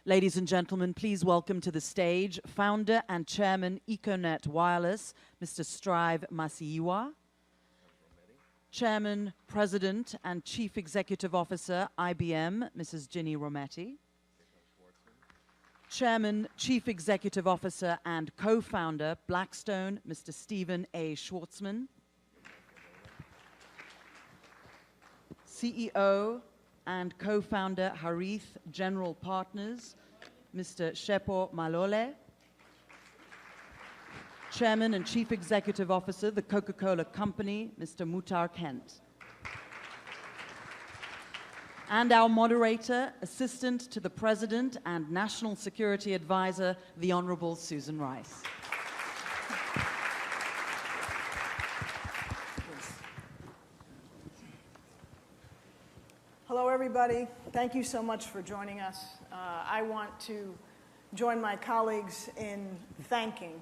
Ladies and gentlemen, please welcome to the stage founder and chairman Econet Wireless, Mr. Strive Masiyiwa. Chairman, President, and Chief Executive Officer, IBM, Mrs. Ginny Rometty. Chairman, Chief Executive Officer, and co-founder, Blackstone, Mr. Stephen A. Schwartzman. CEO and co-founder, Harith General Partners, Mr. Shepo Malole. Chairman and Chief Executive Officer, The Coca-Cola Company, Mr. Muhtar Kent. And our moderator, Assistant to the President and National Security Advisor, the Honorable Susan Rice. Hello, everybody. Thank you so much for joining us. I want to join my colleagues in thanking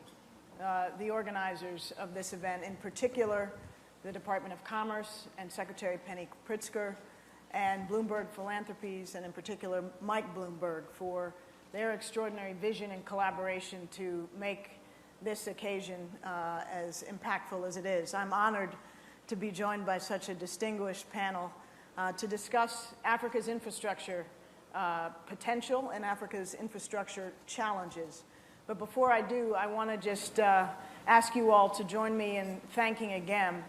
the organizers of this event, in particular the Department of Commerce and Secretary Penny Pritzker and Bloomberg Philanthropies, and in particular Mike Bloomberg, for their extraordinary vision and collaboration to make this occasion as impactful as it is. I'm honored to be joined by such a distinguished panel to discuss Africa's infrastructure potential and Africa's infrastructure challenges. But before I do, I want to just ask you all to join me in thanking again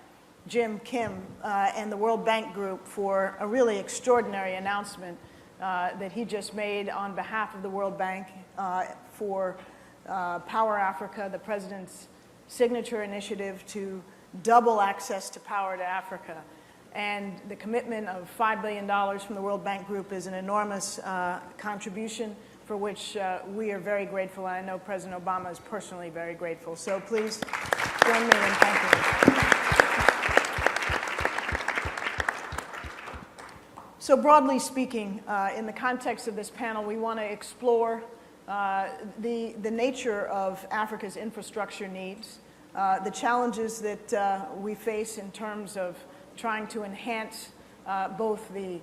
Jim Kim and the World Bank Group for a really extraordinary announcement that he just made on behalf of the World Bank for Power Africa, the President's signature initiative to double access to power to Africa. And the commitment of $5 billion from the World Bank Group is an enormous contribution for which we are very grateful. And I know President Obama is personally very grateful. So please join me in thanking him. So broadly speaking, in the context of this panel, we want to explore the nature of Africa's infrastructure needs, the challenges that we face in terms of trying to enhance both the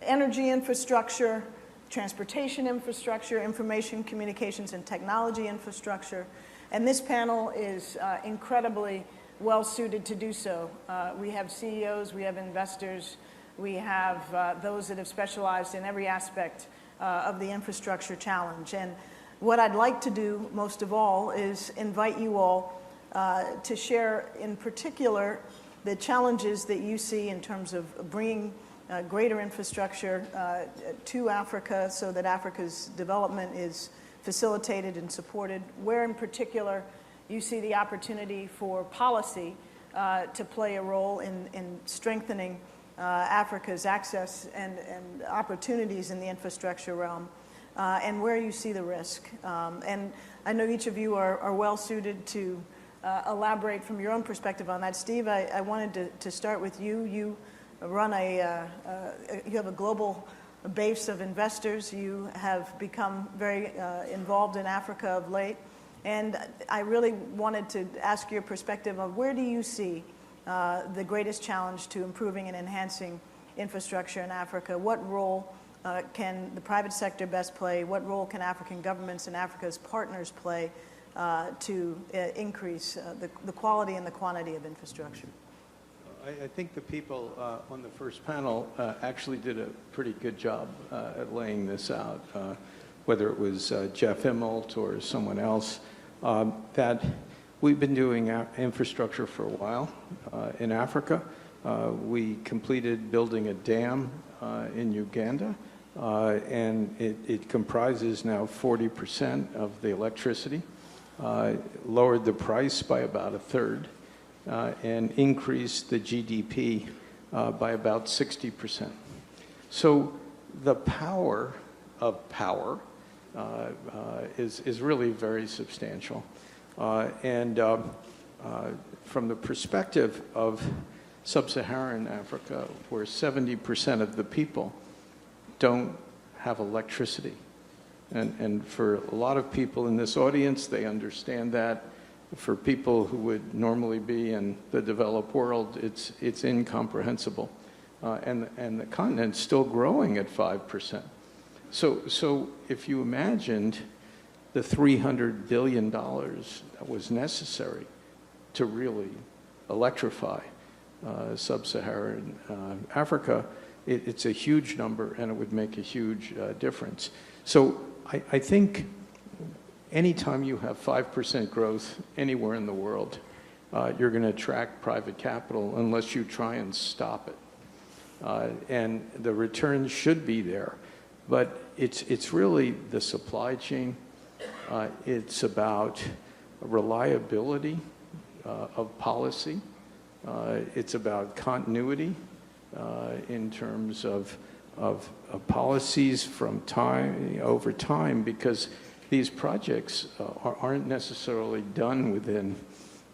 energy infrastructure, transportation infrastructure, information, communications, and technology infrastructure. And this panel is incredibly well suited to do so. We have CEOs, we have investors, we have those that have specialized in every aspect of the infrastructure challenge. And what I'd like to do most of all is invite you all to share in particular the challenges that you see in terms of bringing greater infrastructure to Africa so that Africa's development is facilitated and supported, where in particular you see the opportunity for policy to play a role in strengthening Africa's access and opportunities in the infrastructure realm, and where you see the risk. And I know each of you are well suited to elaborate from your own perspective on that. Steve, I wanted to start with you. You run you have a global base of investors. You have become very involved in Africa of late. And I really wanted to ask your perspective of where do you see the greatest challenge to improving and enhancing infrastructure in Africa? What role can the private sector best play? What role can African governments and Africa's partners play to increase the quality and the quantity of infrastructure? I think the people on the first panel actually did a pretty good job at laying this out, whether it was Jeff Immelt or someone else, that we've been doing infrastructure for a while in Africa. We completed building a dam in Uganda, and it comprises now 40% of the electricity. Lowered the price by about a third, and increased the GDP by about 60%. So the power of power is really very substantial. And from the perspective of sub-Saharan Africa, where 70% of the people don't have electricity, and for a lot of people in this audience, they understand that. For people who would normally be in the developed world, it's incomprehensible. And the continent's still growing at 5%. So if you imagined the $300 billion that was necessary to really electrify sub-Saharan Africa, it's a huge number, and it would make a huge difference. So I think anytime you have 5% growth anywhere in the world, you're going to attract private capital unless you try and stop it. And the returns should be there. But it's really the supply chain. It's about reliability of policy. It's about continuity in terms of policies from over time, because these projects aren't necessarily done within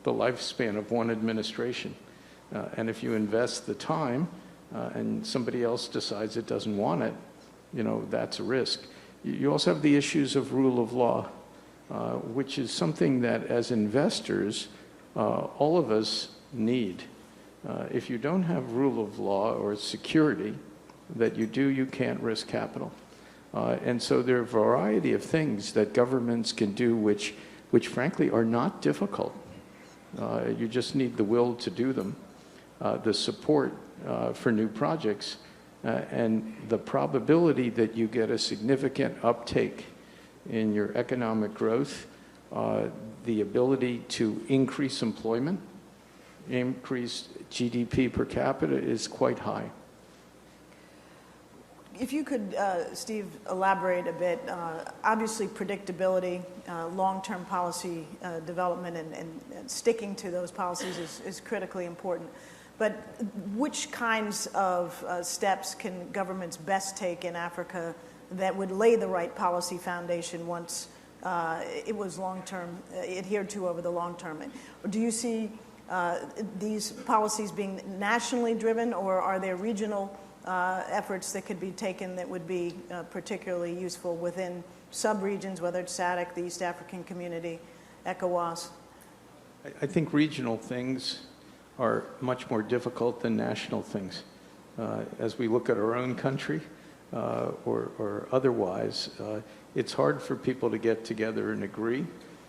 the lifespan of one administration. And if you invest the time and somebody else decides it doesn't want it, that's a risk. You also have the issues of rule of law, which is something that as investors, all of us need. If you don't have rule of law or security that you can't risk capital. And so there are a variety of things that governments can do which frankly are not difficult. You just need the will to do them, the support for new projects, and the probability that you get a significant uptake in your economic growth, the ability to increase employment, increase GDP per capita is quite high. If you could, Steve, elaborate a bit, obviously predictability, long-term policy development and sticking to those policies is critically important. But which kinds of steps can governments best take in Africa that would lay the right policy foundation once it was long-term, adhered to over the long term? Or do you see these policies being nationally driven, or are there regional efforts that could be taken that would be particularly useful within sub-regions, whether it's SADC, the East African Community, ECOWAS? I think regional things are much more difficult than national things. As we look at our own country or otherwise, it's hard for people to get together and agree.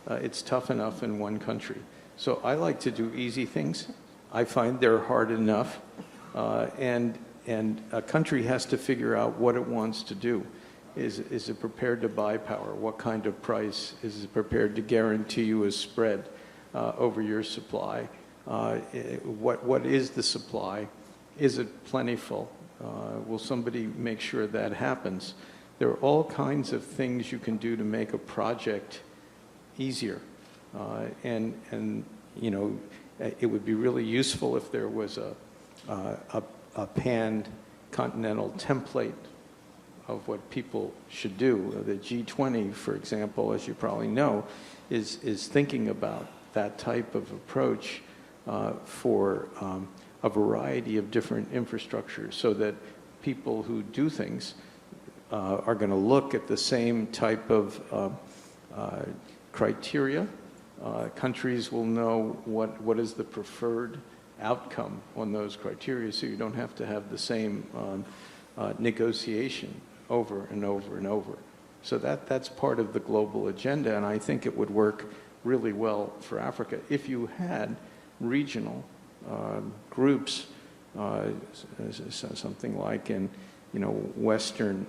It's tough enough in one country. So I like to do easy things. I find they're hard enough. And a country has to figure out what it wants to do. Is it prepared to buy power? What kind of price? Is it prepared to guarantee you a spread over your supply? What is the supply? Is it plentiful? Will somebody make sure that happens? There are all kinds of things you can do to make a project easier. And it would be really useful if there was a pan-continental template of what people should do. The G20, for example, as you probably know, is thinking about that type of approach for a variety of different infrastructures, so that people who do things are going to look at the same type of criteria. Countries will know what is the preferred outcome on those criteria, so you don't have to have the same negotiation over and over and over. So that's part of the global agenda, and I think it would work really well for Africa if you had regional groups, something like in Western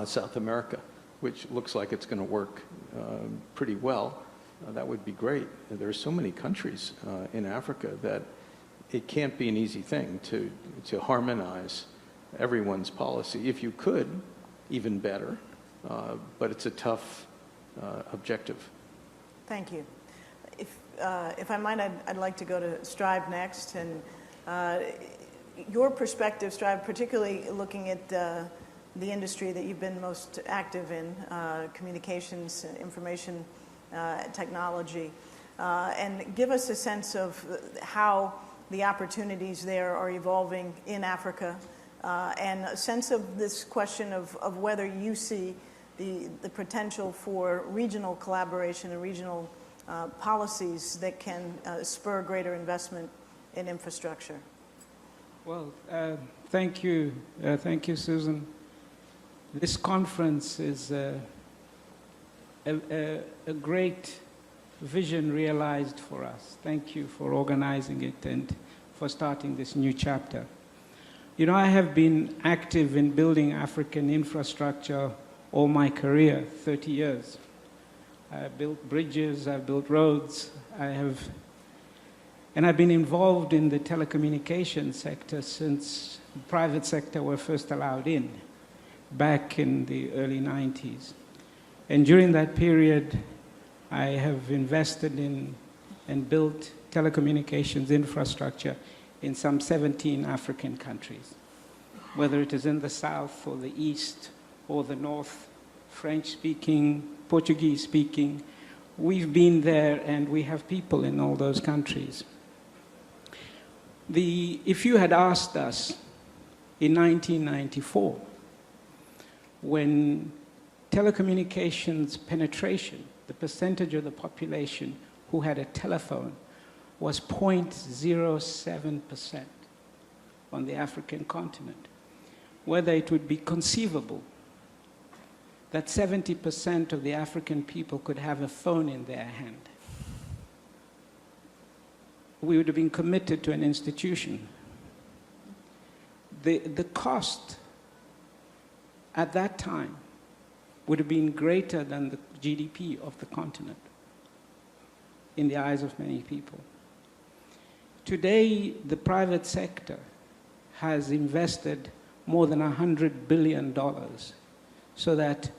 South America, which looks like it's going to work pretty well. That would be great. There are so many countries in Africa that it can't be an easy thing to harmonize everyone's policy. If you could, even better, but it's a tough objective. Thank you. If I might, I'd like to go to Strive next. And your perspective, Strive, particularly looking at the industry that you've been most active in, communications, information technology, and give us a sense of how the opportunities there are evolving in Africa, and a sense of this question of whether you see the potential for regional collaboration and regional policies that can spur greater investment in infrastructure. Well, thank you, Susan. This conference is a great vision realized for us. Thank you for organizing it and for starting this new chapter. You know, I have been active in building African infrastructure all my career, 30 years. I built bridges, I've built roads, and I've been involved in the telecommunications sector since the private sector were first allowed in, back in the early 90s. And during that period, I have invested in and built telecommunications infrastructure in some 17 African countries, whether it is in the south or the east or the north, French-speaking, Portuguese-speaking. We've been there and we have people in all those countries. If you had asked us in 1994, when telecommunications penetration, the percentage of the population who had a telephone, was 0.07% on the African continent, whether it would be conceivable that 70% of the African people could have a phone in their hand, we would have been committed to an institution. The cost at that time would have been greater than the GDP of the continent in the eyes of many people. Today, the private sector has invested more than $100 billion so that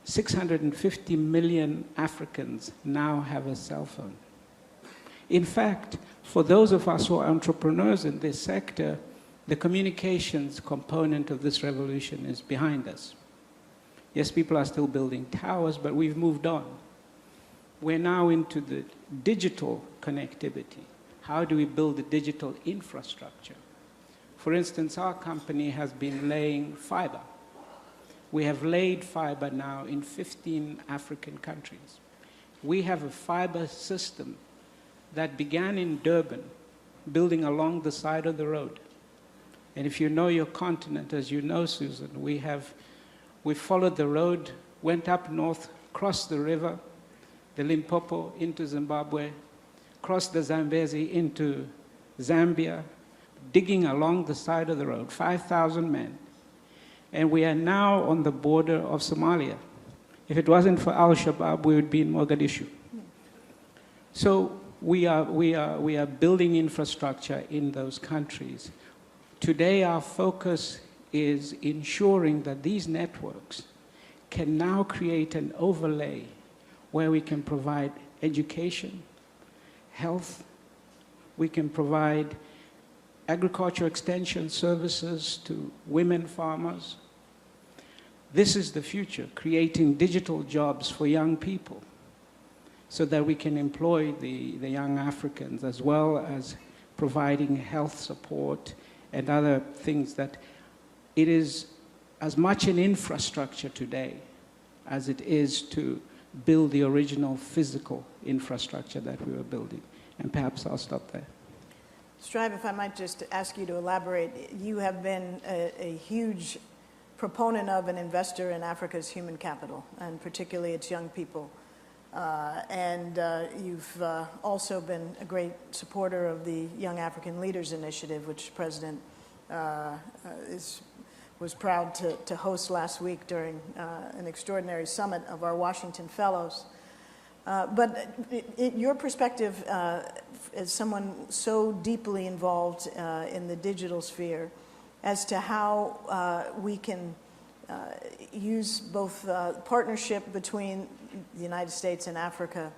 650 million Africans now have a cell phone. In fact, for those of us who are entrepreneurs in this sector, the communications component of this revolution is behind us. Yes, people are still building towers, but we've moved on. We're now into the digital connectivity. How do we build a digital infrastructure? For instance, our company has been laying fiber. We have laid fiber now in 15 African countries. We have a fiber system that began in Durban, building along the side of the road. And if you know your continent, as you know, Susan, we followed the road, went up north, crossed the river, the Limpopo into Zimbabwe, crossed the Zambezi into Zambia, digging along the side of the road, 5,000 men. And we are now on the border of Somalia. If it wasn't for Al-Shabaab, we would be in Mogadishu. So we are building infrastructure in those countries. Today, our focus is ensuring that these networks can now create an overlay where we can provide education, health, we can provide agriculture extension services to women farmers. This is the future, creating digital jobs for young people so that we can employ the young Africans, as well as providing health support and other things. That it is as much an infrastructure today as it is to build the original physical infrastructure that we were building. And perhaps I'll stop there. Strive, if I might just ask you to elaborate, you have been a huge proponent of and investor in Africa's human capital, and particularly its young people. You've also been a great supporter of the Young African Leaders Initiative, which the President was proud to host last week during an extraordinary summit of our Washington Fellows. But your perspective as someone so deeply involved in the digital sphere as to how we can use both partnership between the United States and Africa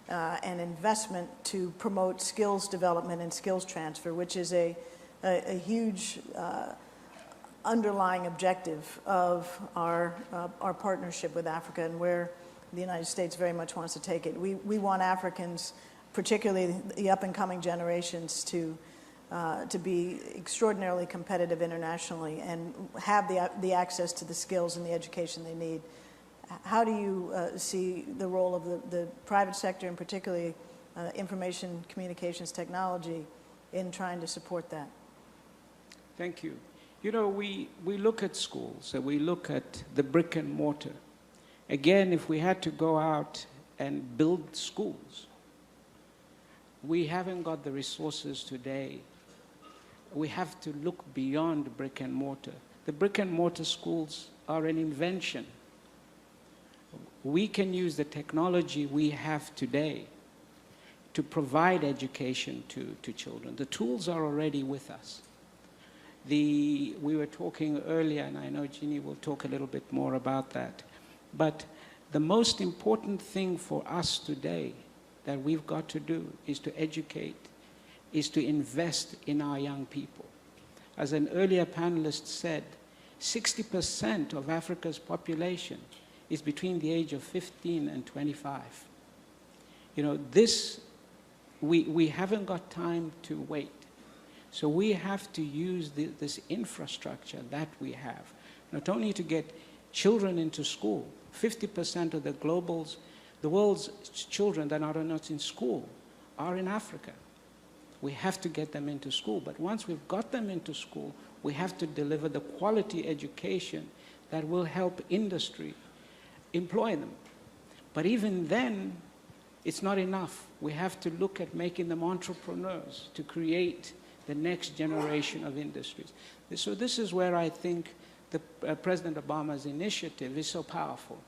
and investment to promote skills development and skills transfer, which is a huge underlying objective of our partnership with Africa, and where the United States very much wants to take it. We want Africans, particularly the up-and-coming generations, to be extraordinarily competitive internationally and have the access to the skills and the education they need. How do you see the role of the private sector, and particularly information communications technology, in trying to support that? Thank you. You know, we look at schools and we look at the brick and mortar. Again, if we had to go out and build schools, we haven't got the resources today. We have to look beyond brick and mortar. The brick and mortar schools are an invention. We can use the technology we have today to provide education to children. The tools are already with us. We were talking earlier, and I know Jeannie will talk a little bit more about that, but the most important thing for us today that we've got to do is to educate, is to invest in our young people. As an earlier panelist said, 60% of Africa's population is between the age of 15 and 25. You know, we haven't got time to wait. So we have to use this infrastructure that we have, not only to get children into school. 50% of the world's children that are not in school are in Africa. We have to get them into school, but once we've got them into school, we have to deliver the quality education that will help industry employ them. But even then, it's not enough. We have to look at making them entrepreneurs to create the next generation of industries. So this is where I think President Obama's initiative is so powerful.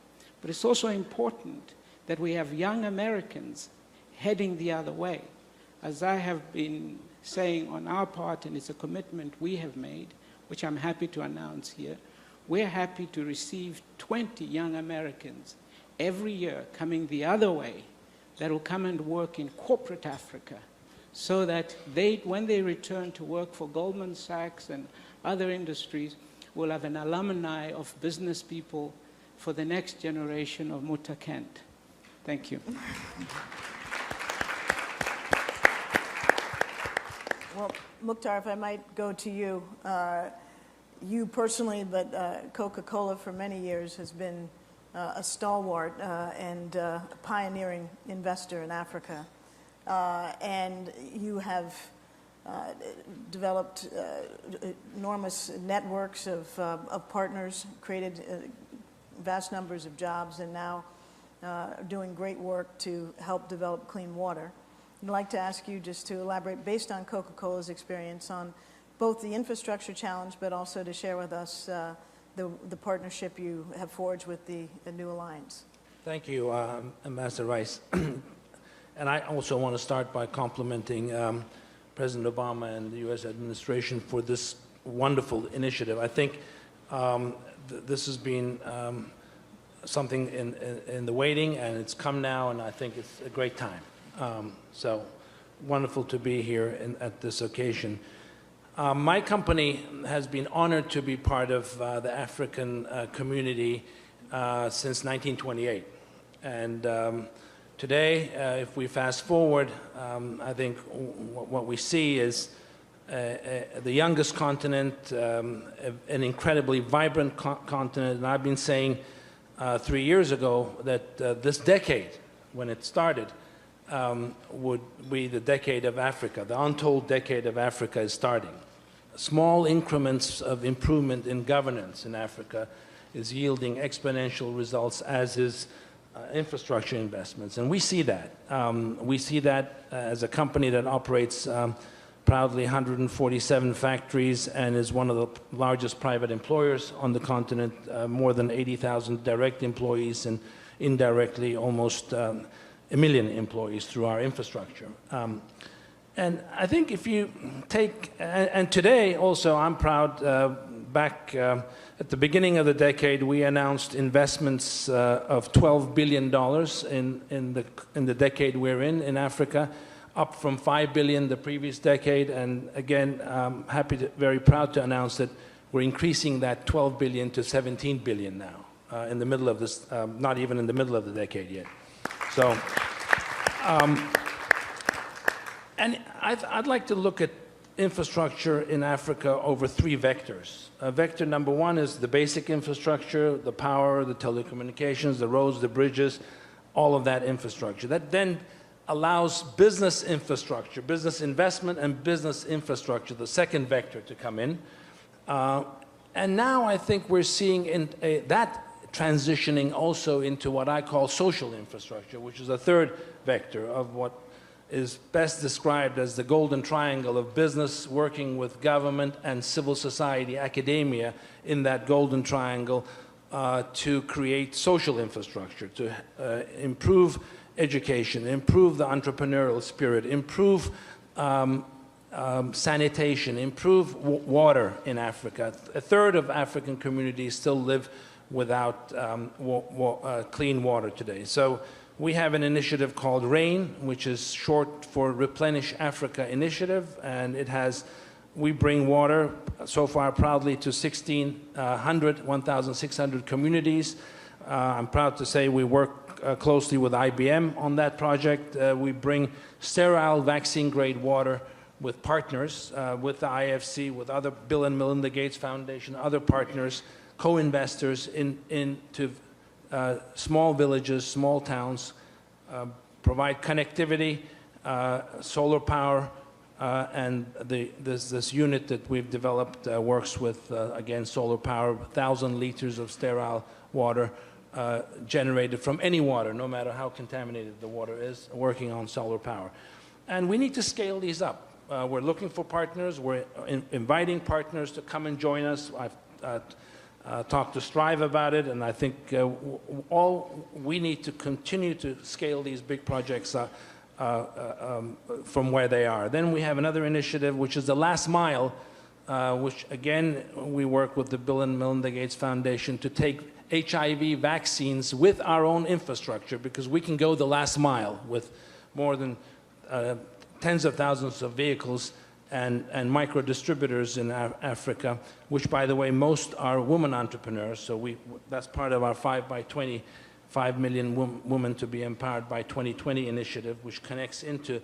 But it's also important that we have young Americans heading the other way. As I have been saying on our part, and it's a commitment we have made, which I'm happy to announce here, we're happy to receive 20 young Americans every year coming the other way that will come and work in corporate Africa, so that when they return to work for Goldman Sachs and other industries, we'll have an alumni of business people for the next generation of Mutta Kent. Thank you. Well, Mukhtar, if I might go to you. You personally, but Coca-Cola for many years has been a stalwart and pioneering investor in Africa. And you have developed enormous networks of partners, created vast numbers of jobs, and now doing great work to help develop clean water. I'd like to ask you just to elaborate, based on Coca-Cola's experience, on both the infrastructure challenge, but also to share with us the partnership you have forged with the new alliance. Thank you, Ambassador Rice. And I also want to start by complimenting President Obama and the U.S. administration for this wonderful initiative. I think this has been something in the waiting, and it's come now, and I think it's a great time. So wonderful to be here at this occasion. My company has been honored to be part of the African community since 1928. And today, if we fast forward, I think what we see is the youngest continent, an incredibly vibrant continent. And I've been saying 3 years ago that this decade, when it started, would be the decade of Africa. The untold decade of Africa is starting. Small increments of improvement in governance in Africa is yielding exponential results, as is infrastructure investments. And we see that. We see that as a company that operates proudly 147 factories and is one of the largest private employers on the continent, more than 80,000 direct employees, and indirectly almost 1 million employees through our infrastructure. And I think if you take, and today also I'm proud, back at the beginning of the decade, we announced investments of $12 billion in the decade we're in Africa, up from $5 billion the previous decade. And again, I'm very proud to announce that we're increasing that $12 billion to $17 billion now, in the middle of this, not even in the middle of the decade yet. So, and I'd like to look at infrastructure in Africa over 3 vectors. Vector number 1 is the basic infrastructure, the power, the telecommunications, the roads, the bridges, all of that infrastructure. That then allows business infrastructure, business investment and business infrastructure, the second vector, to come in. And now I think we're seeing that transitioning also into what I call social infrastructure, which is a third vector of what is best described as the golden triangle of business working with government and civil society, academia, in that golden triangle to create social infrastructure, to improve education, improve the entrepreneurial spirit, improve sanitation, improve water in Africa. A third of African communities still live without clean water today. So we have an initiative called RAIN, which is short for Replenish Africa Initiative, and we bring water so far proudly to 1,600 communities. I'm proud to say we work closely with IBM on that project. We bring sterile vaccine-grade water with partners, with the IFC, with other Bill and Melinda Gates Foundation, other partners, co-investors into small villages, small towns, provide connectivity, solar power, and this unit that we've developed works with, again, solar power, 1,000 liters of sterile water generated from any water, no matter how contaminated the water is, working on solar power. And we need to scale these up. We're looking for partners. We're inviting partners to come and join us. I've talked to Strive about it, and I think we need to continue to scale these big projects from where they are. Then we have another initiative, which is the last mile, which again, we work with the Bill and Melinda Gates Foundation to take HIV vaccines with our own infrastructure, because we can go the last mile with more than tens of thousands of vehicles and micro distributors in Africa, which, by the way, most are women entrepreneurs. So that's part of our 5 million women to be empowered by 2020 initiative, which connects into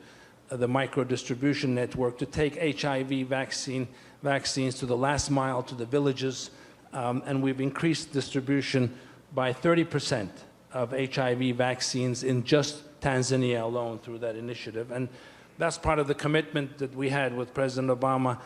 the micro distribution network to take HIV vaccines to the last mile, to the villages. And we've increased distribution by 30% of HIV vaccines in just Tanzania alone through that initiative. And that's part of the commitment that we had with President Obama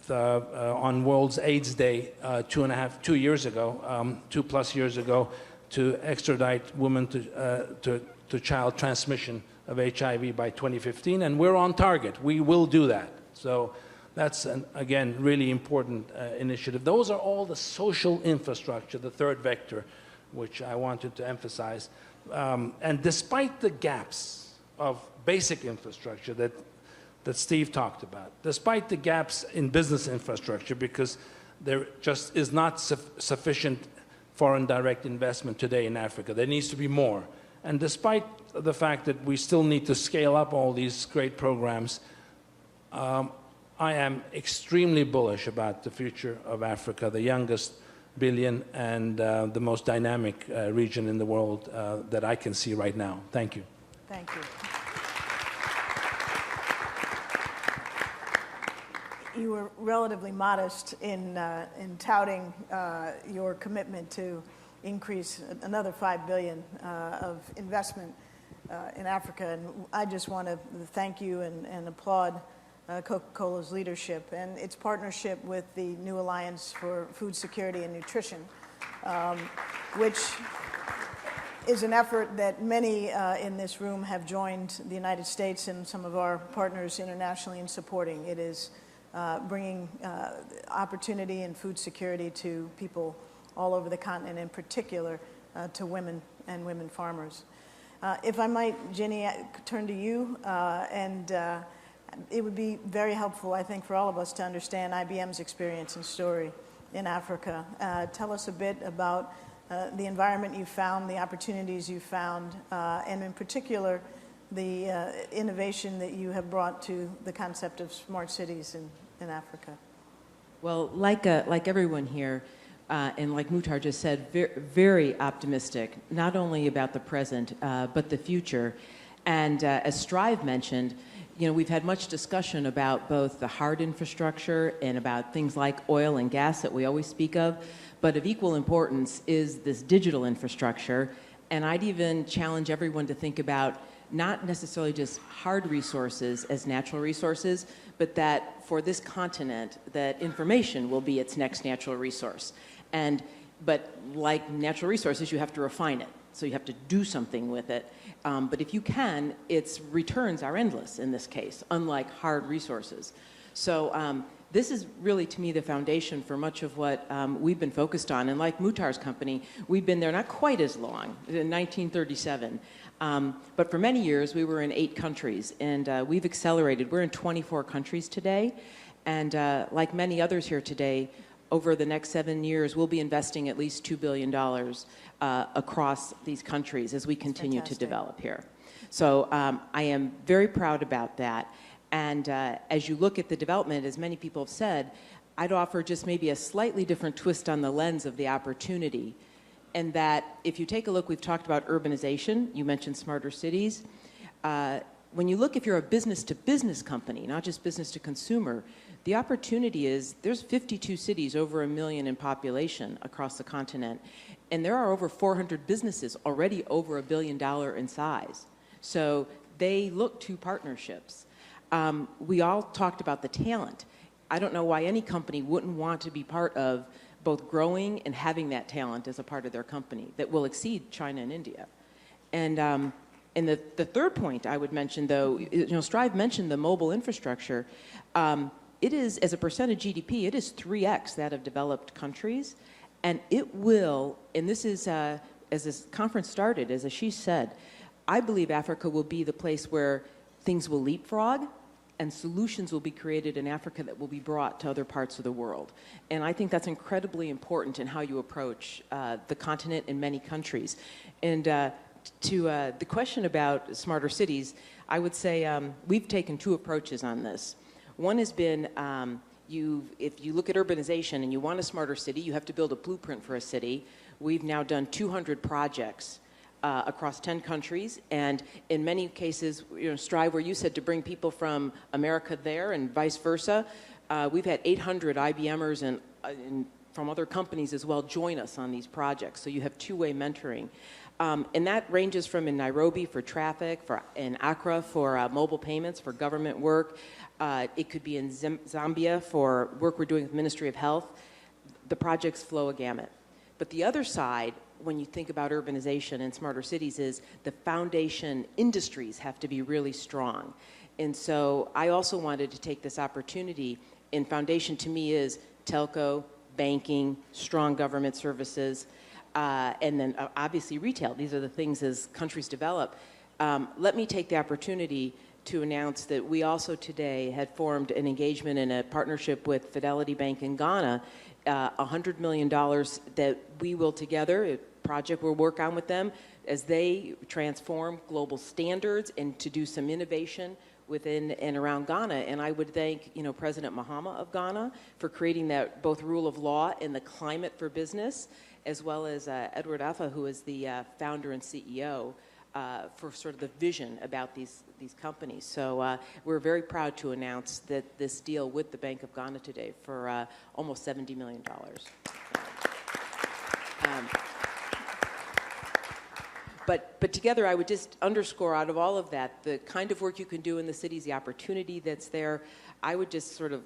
on World's AIDS Day 2+ years ago, to extradite women to child transmission of HIV by 2015, and we're on target. We will do that. So that's, again, really important initiative. Those are all the social infrastructure, the third vector, which I wanted to emphasize. And despite the gaps of basic infrastructure that Steve talked about, despite the gaps in business infrastructure, because there just is not sufficient foreign direct investment today in Africa. There needs to be more. And despite the fact that we still need to scale up all these great programs, I am extremely bullish about the future of Africa, the youngest billion and the most dynamic region in the world that I can see right now. Thank you. Thank you. You were relatively modest in touting your commitment to increase another $5 billion of investment in Africa. And I just want to thank you and applaud Coca-Cola's leadership and its partnership with the New Alliance for Food Security and Nutrition, which is an effort that many in this room have joined the United States and some of our partners internationally in supporting. It is bringing opportunity and food security to people all over the continent, in particular to women and women farmers. If I might, Ginny, turn to you, and it would be very helpful, I think, for all of us to understand IBM's experience and story in Africa. Tell us a bit about the environment you found, the opportunities you found, and in particular, the innovation that you have brought to the concept of smart cities in Africa. Well, like everyone here, and like Muhtar just said, very optimistic, not only about the present, but the future. And as Strive mentioned, you know, we've had much discussion about both the hard infrastructure and about things like oil and gas that we always speak of, but of equal importance is this digital infrastructure. And I'd even challenge everyone to think about not necessarily just hard resources as natural resources, but that for this continent, that information will be its next natural resource. But like natural resources, you have to refine it. So you have to do something with it. But if you can, its returns are endless in this case, unlike hard resources. So this is really, to me, the foundation for much of what we've been focused on. And like Muhtar's company, we've been there not quite as long, in 1937. But for many years, we were in 8 countries. And we've accelerated. We're in 24 countries today. And like many others here today, over the next 7 years, we'll be investing at least $2 billion across these countries as we continue to develop here. So I am very proud about that. And as you look at the development, as many people have said, I'd offer just maybe a slightly different twist on the lens of the opportunity. And that if you take a look, we've talked about urbanization. You mentioned smarter cities. When you look, if you're a business-to-business company, not just business-to-consumer, the opportunity is there's 52 cities over 1 million in population across the continent, and there are over 400 businesses already over $1 billion in size. So they look to partnerships. We all talked about the talent. I don't know why any company wouldn't want to be part of both growing and having that talent as a part of their company that will exceed China and India. And the third point I would mention, though, Strive mentioned the mobile infrastructure. It is, as a percent of GDP, it is 3x that of developed countries. And it will, and this is, as this conference started, as Ashish said, I believe Africa will be the place where things will leapfrog and solutions will be created in Africa that will be brought to other parts of the world. And I think that's incredibly important in how you approach the continent in many countries. And to the question about smarter cities, I would say we've taken 2 approaches on this. One has been, if you look at urbanization and you want a smarter city, you have to build a blueprint for a city. We've now done 200 projects across 10 countries, and in many cases, Strive, where you said to bring people from America there and vice versa, we've had 800 IBMers and from other companies as well join us on these projects. So you have 2-way mentoring. And that ranges from in Nairobi for traffic, in Accra for mobile payments, for government work. It could be in Zambia for work we're doing with the Ministry of Health. The projects flow a gamut. But the other side, when you think about urbanization and smarter cities, is the foundation industries have to be really strong. And so I also wanted to take this opportunity, and foundation to me is telco, banking, strong government services, and then obviously retail. These are the things as countries develop. Let me take the opportunity to announce that we also today had formed an engagement and a partnership with Fidelity Bank in Ghana, $100 million that we will together, a project we'll work on with them as they transform global standards and to do some innovation within and around Ghana. And I would thank, President Mahama of Ghana for creating that both rule of law and the climate for business, as well as Edward Affa, who is the founder and CEO, for sort of the vision about these companies. So we're very proud to announce that this deal with the Bank of Ghana today for almost $70 million. But together, I would just underscore out of all of that, the kind of work you can do in the cities, the opportunity that's there. I would just sort of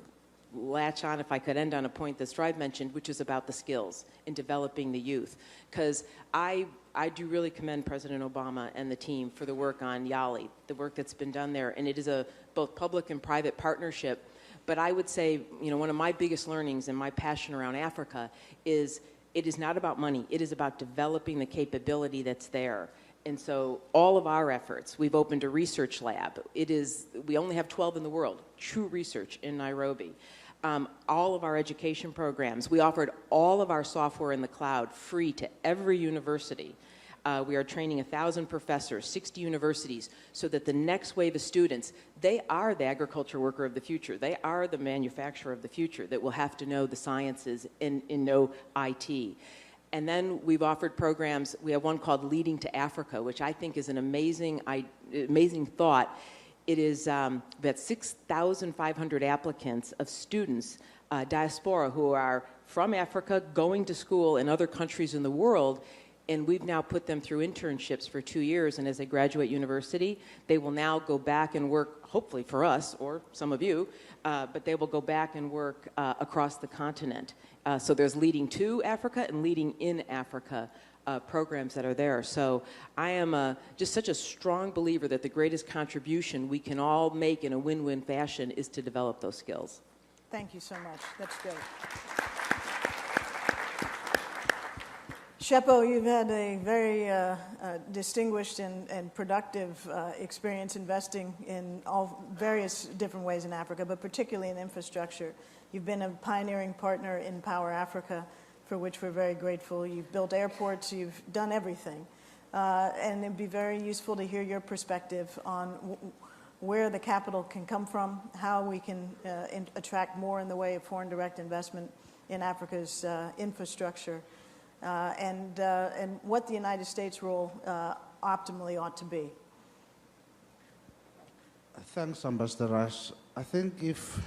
latch on, if I could end on a point that Strive mentioned, which is about the skills in developing the youth. Because I do really commend President Obama and the team for the work on YALI, the work that's been done there. And it is a both public and private partnership. But I would say, one of my biggest learnings and my passion around Africa is it is not about money. It is about developing the capability that's there. And so all of our efforts, we've opened a research lab. We only have 12 in the world, true research in Nairobi. All of our education programs, we offered all of our software in the cloud free to every university. We are training 1,000 professors, 60 universities, so that the next wave of students, they are the agriculture worker of the future. They are the manufacturer of the future that will have to know the sciences and know IT. And then we've offered programs. We have one called Leading to Africa, which I think is an amazing thought. It is about 6,500 applicants of students, diaspora, who are from Africa, going to school in other countries in the world, And we've now put them through internships for 2 years, and as they graduate university, they will now go back and work, hopefully for us, or some of you, but they will go back and work across the continent. So there's Leading to Africa and Leading in Africa programs that are there. So I am just such a strong believer that the greatest contribution we can all make in a win-win fashion is to develop those skills. Thank you so much. That's great. Shepo, you've had a very distinguished and productive experience investing in all various different ways in Africa, but particularly in infrastructure. You've been a pioneering partner in Power Africa, for which we're very grateful. You've built airports, you've done everything. And it'd be very useful to hear your perspective on where the capital can come from, how we can attract more in the way of foreign direct investment in Africa's infrastructure, and what the United States role optimally ought to be. Thanks, Ambassador Rice. I think if,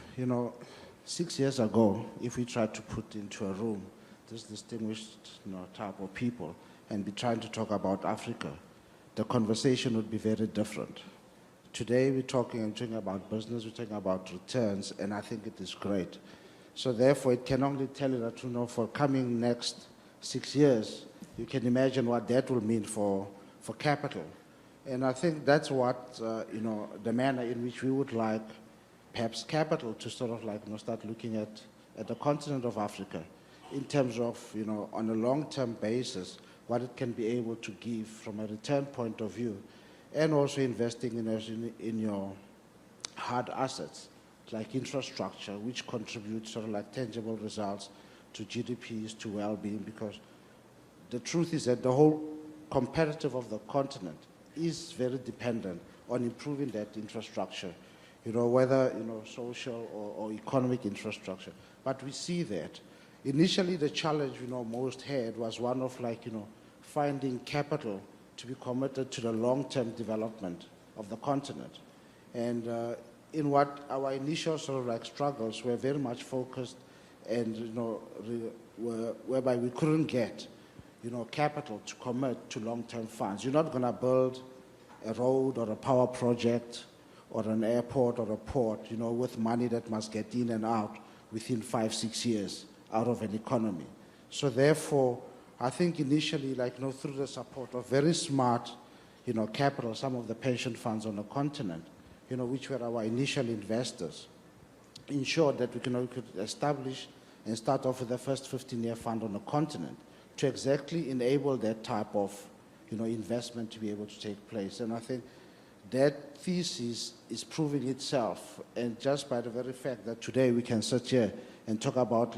6 years ago, if we tried to put into a room this distinguished type of people and be trying to talk about Africa, the conversation would be very different. Today we're talking about business, we're talking about returns, and I think it is great. So therefore, it can only tell you that, for coming next 6 years, you can imagine what that will mean for capital. And I think that's what, the manner in which we would like perhaps capital to sort of start looking at the continent of Africa in terms of, on a long-term basis, what it can be able to give from a return point of view, and also investing in your hard assets, like infrastructure, which contributes sort of like tangible results to GDPs, to well-being, because the truth is that the whole competitive of the continent is very dependent on improving that infrastructure, whether, social or economic infrastructure. But we see that. Initially, the challenge, most had was one of finding capital to be committed to the long-term development of the continent. And in what our initial sort of struggles were very much focused and, whereby we couldn't get, capital to commit to long-term funds. You're not going to build a road or a power project or an airport or a port, with money that must get in and out within 5-6 years out of an economy. So therefore, I think initially, through the support of very smart, capital, some of the pension funds on the continent, which were our initial investors, ensured that we could establish and start off with the first 15-year fund on the continent to exactly enable that type of, investment to be able to take place. And I think that thesis is proving itself, and just by the very fact that today we can sit here and talk about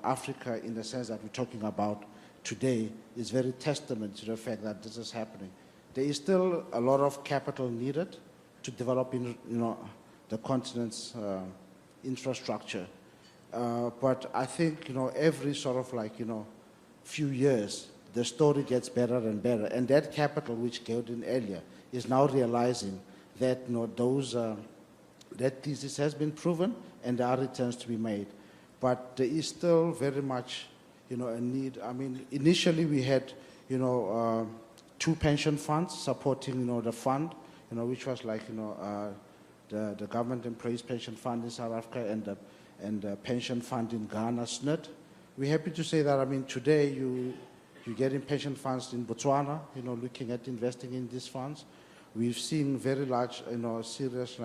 Africa in the sense that we're talking about today is very testament to the fact that this is happening. There is still a lot of capital needed to develop the continent's infrastructure. But I think, every sort of few years, the story gets better and better. And that capital, which came in earlier, is now realizing that, that thesis has been proven and there are returns to be made. But there is still very much, a need. I mean, initially we had, 2 pension funds supporting, the fund, which was the Government Employees Pension Fund in South Africa and the pension fund in Ghana, SNIT. We're happy to say that, today you're getting pension funds in Botswana, looking at investing in these funds. We've seen very large, serious,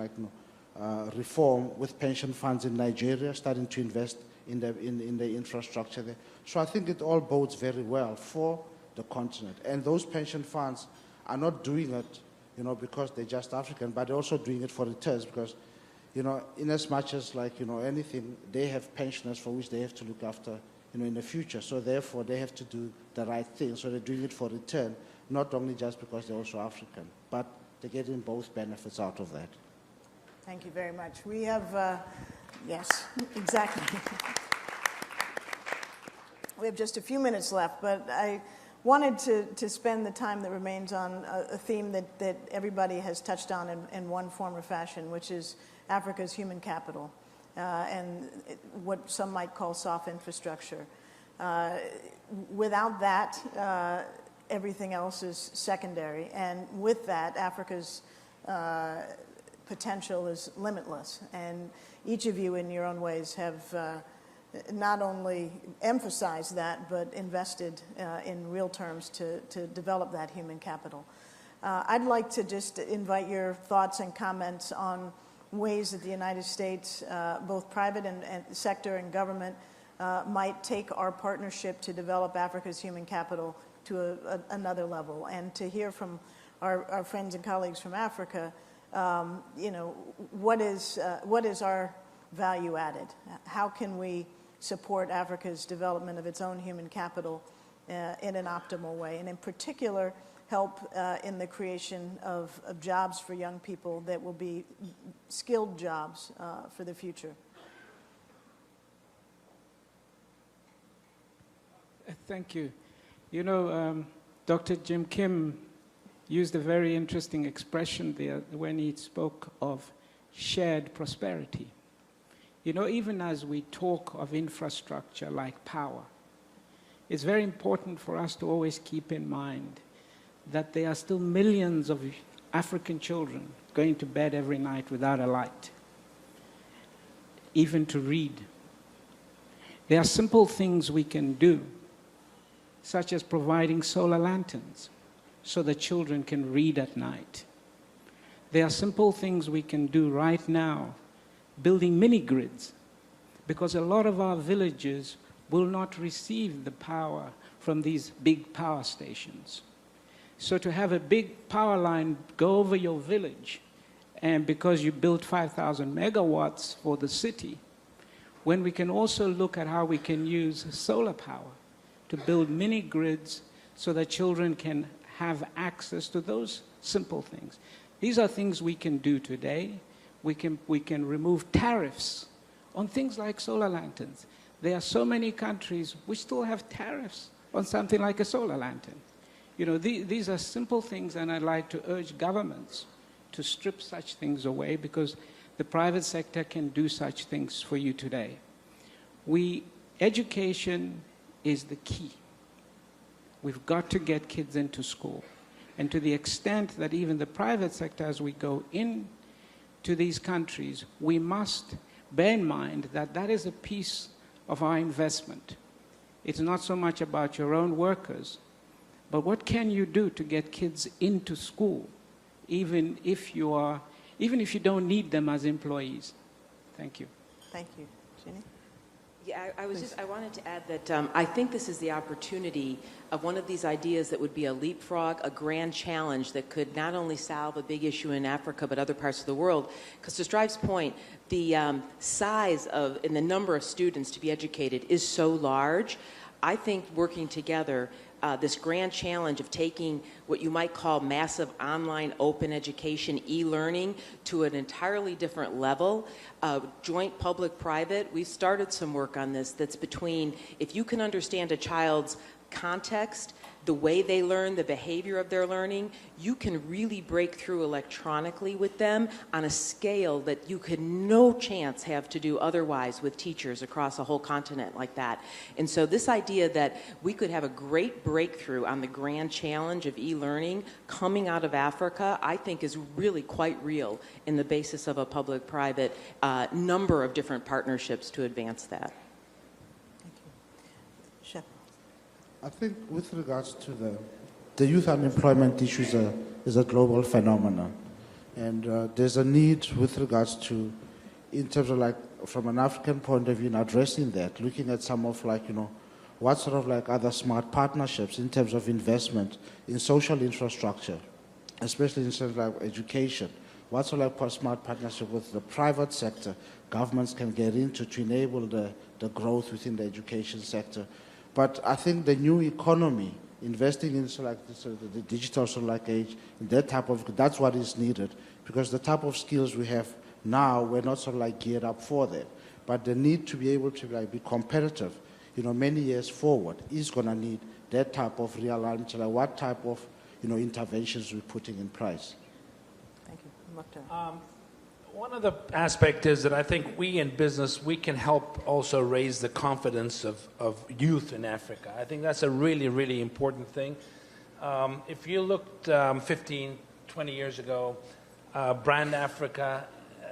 reform with pension funds in Nigeria starting to invest in the infrastructure there. So I think it all bodes very well for the continent. And those pension funds are not doing it, because they're just African, but they're also doing it for returns because, in as much as anything, they have pensioners for which they have to look after, in the future. So therefore, they have to do the right thing. So they're doing it for return, not only just because they're also African, but they're getting both benefits out of that. Thank you very much. We have, yes, exactly. We have just a few minutes left, but I wanted to spend the time that remains on a theme that everybody has touched on in one form or fashion, which is Africa's human capital and what some might call soft infrastructure. Without that, everything else is secondary. And with that, Africa's potential is limitless. And each of you in your own ways have not only emphasized that, but invested in real terms to develop that human capital. I'd like to just invite your thoughts and comments on ways that the United States, both private and sector and government, might take our partnership to develop Africa's human capital to another level, and to hear from our friends and colleagues from Africa, you know, what is our value added? How can we support Africa's development of its own human capital in an optimal way, and in particular help in the creation of jobs for young people that will be skilled jobs for the future? Thank you. You know, Dr. Jim Kim used a very interesting expression there when he spoke of shared prosperity. You know, even as we talk of infrastructure like power, it's very important for us to always keep in mind that there are still millions of African children going to bed every night without a light, even to read. There are simple things we can do, such as providing solar lanterns so that children can read at night. There are simple things we can do right now, building mini-grids, because a lot of our villages will not receive the power from these big power stations. So to have a big power line go over your village, and because you built 5,000 megawatts for the city, when we can also look at how we can use solar power to build mini-grids so that children can have access to those simple things. These are things we can do today. We can remove tariffs on things like solar lanterns. There are so many countries which still have tariffs on something like a solar lantern. You know, these are simple things, and I'd like to urge governments to strip such things away, because the private sector can do such things for you today. Education is the key. We've got to get kids into school. And to the extent that even the private sector, as we go in to these countries, we must bear in mind that that is a piece of our investment. It's not so much about your own workers, but what can you do to get kids into school, even if you don't need them as employees? Thank you. Thank you. Ginny? Yeah, I wanted to add that I think this is the opportunity of one of these ideas that would be a leapfrog, a grand challenge that could not only solve a big issue in Africa, but other parts of the world. Because to Strive's point, the size of and the number of students to be educated is so large. I think working together, this grand challenge of taking what you might call massive online open education, e-learning, to an entirely different level, joint public-private. We've started some work on this that's between, if you can understand a child's context, the way they learn, the behavior of their learning, you can really break through electronically with them on a scale that you could no chance have to do otherwise with teachers across a whole continent like that. And so this idea that we could have a great breakthrough on the grand challenge of e-learning coming out of Africa, I think is really quite real in the basis of a public-private number of different partnerships to advance that. I think with regards to the youth unemployment issue is a global phenomenon. And there's a need with regards to, in terms of like, from an African point of view, in addressing that, looking at some of like, you know, what sort of like other smart partnerships in terms of investment in social infrastructure, especially in terms of like education, what sort of like smart partnership with the private sector governments can get into to enable the growth within the education sector. But I think the new economy, investing in the digital age, that type of, that's what is needed, because the type of skills we have now, we're not geared up for that. But the need to be able to be competitive, you know, many years forward is going to need that type of realignment, what type of, you know, interventions we're putting in place. Thank you. One of the aspects is that I think we in business, we can help also raise the confidence of youth in Africa. I think that's a really, really important thing. If you looked 15, 20 years ago, brand Africa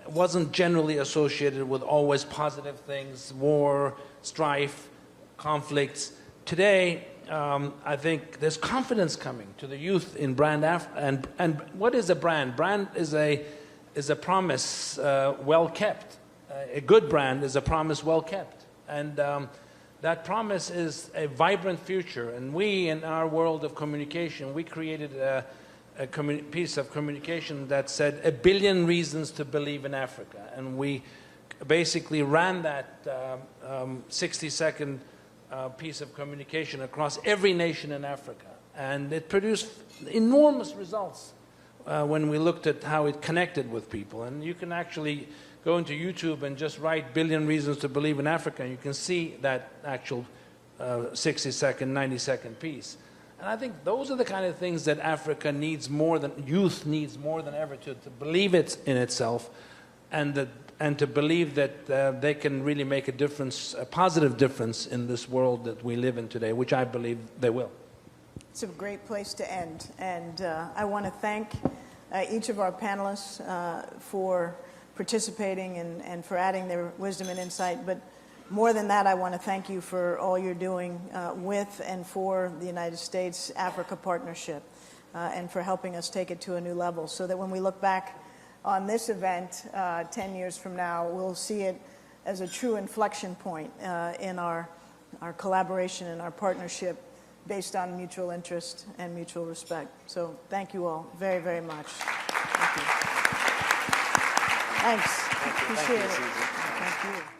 wasn't generally associated with always positive things, war, strife, conflicts. Today, I think there's confidence coming to the youth in brand Africa. And what is a brand? Brand is a promise well kept. A good brand is a promise well kept. And that promise is a vibrant future. And we, in our world of communication, we created a piece of communication that said 1 billion reasons to believe in Africa. And we basically ran that 60-second piece of communication across every nation in Africa. And it produced enormous results when we looked at how it connected with people. And you can actually go into YouTube and just write billion reasons to believe in Africa, and you can see that actual 60-second, 90-second piece. And I think those are the kind of things that Africa needs more than, youth needs more than ever, to believe it in itself, and to believe that they can really make a difference, a positive difference in this world that we live in today, which I believe they will. It's a great place to end. And I want to thank each of our panelists for participating and for adding their wisdom and insight. But more than that, I want to thank you for all you're doing with and for the United States-Africa partnership and for helping us take it to a new level, so that when we look back on this event 10 years from now, we'll see it as a true inflection point in our collaboration and our partnership based on mutual interest and mutual respect. So thank you all very, very much. Thank you. Thanks. Appreciate it. Thank you.